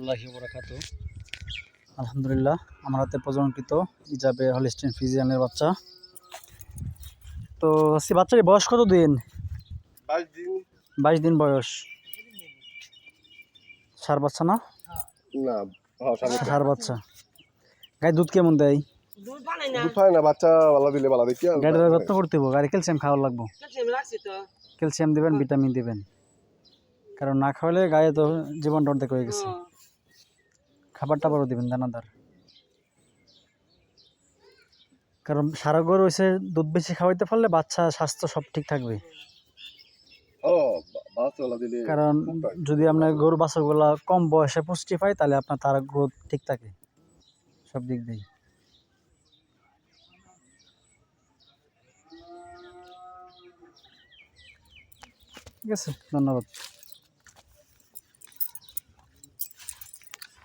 আল্লাহি বারাকাতু। আলহামদুলিল্লাহ, আমার হাতে প্রজননকৃত ইজাবে হলিস্টিন ফ্রিজিয়ানের বাচ্চা। তো সে বাচ্চার বয়স কত দিন? 22 দিন বয়স। সার বাচ্চা না? না, সার বাচ্চা। গায়ে দুধ কেমন দেয়? দুধ হয় না, বাচ্চা বালা দিলে বালা দেখি। গাড়ির যত্ন করতে হবো, গাড়ি ক্যালসিয়াম খাওয়ার লাগবো। ক্যালসিয়াম দিবেন, ভিটামিন দিবেন, কারণ না খাওয়ালে গায়ে তো জীবনটা অর্ধেক হয়ে গেছে। খাবার টাবারও দিবেন দানাদার, কারণ সারা গরু হয়েছে দুধ বেশি খাওয়াইতে পারলে বাচ্চা স্বাস্থ্য সব ঠিক থাকবে। কারণ যদি আপনার গরু বাছুরগুলা কম বয়সে পুষ্টি পায় তাহলে আপনার তার গ্রোথ ঠিক থাকে সব দিক দিয়ে। ঠিক আছে, ধন্যবাদ।